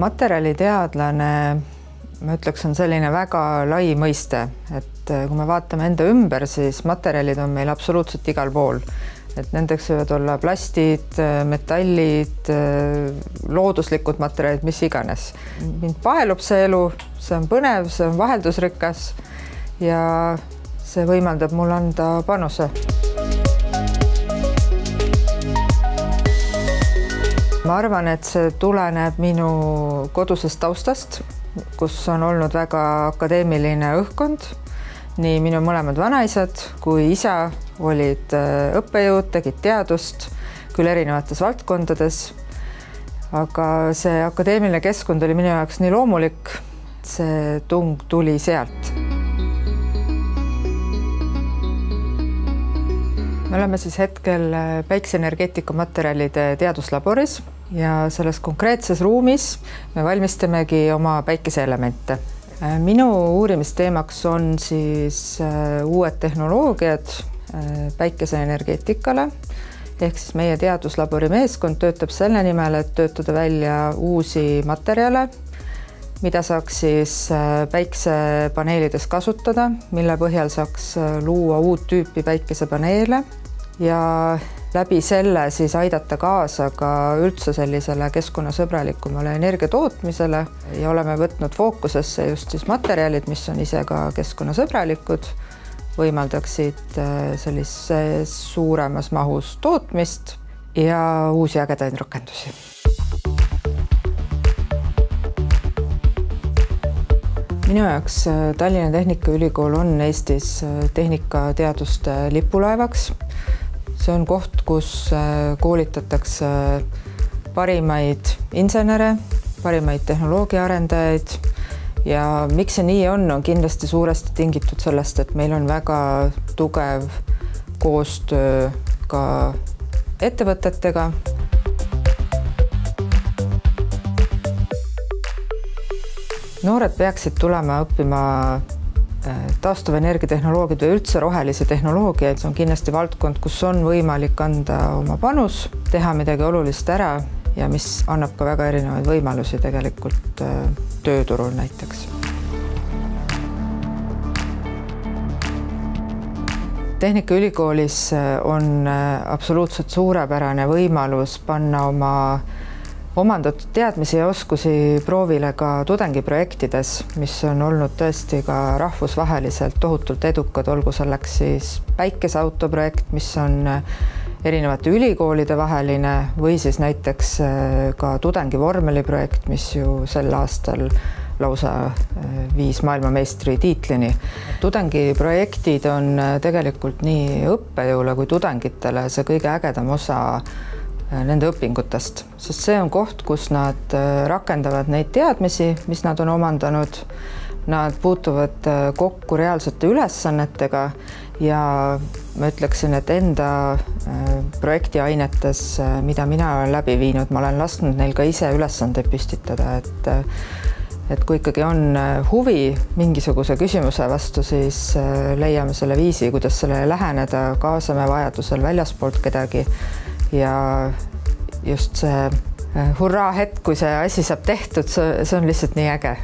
Materjaliteadlane, ma ütleks, on selline väga lai mõiste, et kui me vaatame enda ümber, siis materjalid on meil absoluutselt igal pool. Et nendeks võivad olla plastid, metallid, looduslikud materjalid, mis iganes. Mind paelub see elu, see on põnev, see on vaheldusrikas ja see võimaldab mul anda panuse. Ma arvan, et see tuleneb minu kodusest taustast, kus on olnud väga akadeemiline õhkkond. Nii minu mõlemad vanaisad kui isa olid õppejõud, tegid teadust, küll erinevates valdkondades. Aga see akadeemiline keskkond oli minu jaoks nii loomulik, see tung tuli sealt. Me oleme siis hetkel päikseenergeetika materjalide teaduslaboris ja selles konkreetses ruumis me valmistamegi oma päikeseelemente. Minu uurimisteemaks on siis uued tehnoloogiad päikeseenergeetikale. Ehk siis meie teaduslabori meeskond töötab selle nimel, et töötada välja uusi materjale, mida saaks siis päiksepaneelides kasutada, mille põhjal saaks luua uut tüüpi päikesepaneele ja läbi selle siis aidata kaasa ka üldse sellisele keskkonnasõbralikumale energia tootmisele ja oleme võtnud fookusesse just siis materjalid, mis on ise ka keskkonnasõbralikud, võimaldaksid sellises suuremas mahus tootmist ja uusi ägedaid rakendusi. Minu jaoks Tallinna Tehnikaülikool on Eestis tehnikateaduste lipulaevaks. See on koht, kus koolitatakse parimaid insenere, parimaid tehnoloogiaarendajaid ja miks see nii on kindlasti suuresti tingitud sellest, et meil on väga tugev koostöö ka ettevõtetega. Noored peaksid tulema õppima taastuvenergiatehnoloogiaid või üldse rohelisi tehnoloogiaid. See on kindlasti valdkond, kus on võimalik anda oma panus, teha midagi olulist ära ja mis annab ka väga erinevaid võimalusi tegelikult tööturul näiteks. Tehnikaülikoolis on absoluutselt suurepärane võimalus panna oma omandatud teadmisi ja oskusi proovile ka tudengiprojektides, mis on olnud tõesti ka rahvusvaheliselt tohutult edukad, olgu selleks siis päikeseautoprojekt, mis on erinevate ülikoolide vaheline või siis näiteks ka tudengivormeliprojekt, mis ju sel aastal lausa viis maailmameistri tiitlini. Tudengiprojektid on tegelikult nii õppejõule kui tudengitele see kõige ägedam osa nende õpingutest, sest see on koht, kus nad rakendavad neid teadmisi, mis nad on omandanud. Nad puutuvad kokku reaalsete ülesannetega ja ma ütleksin, et enda projektiainetes, mida mina olen läbi viinud, ma olen lasknud neil ka ise ülesandeid püstitada, et kui ikkagi on huvi mingisuguse küsimuse vastu, siis leiame selle viisi, kuidas sellele läheneda, kaasame vajadusel väljaspoolt kedagi. Ja just see hurraa hetk, kui see asi saab tehtud, see on lihtsalt nii äge.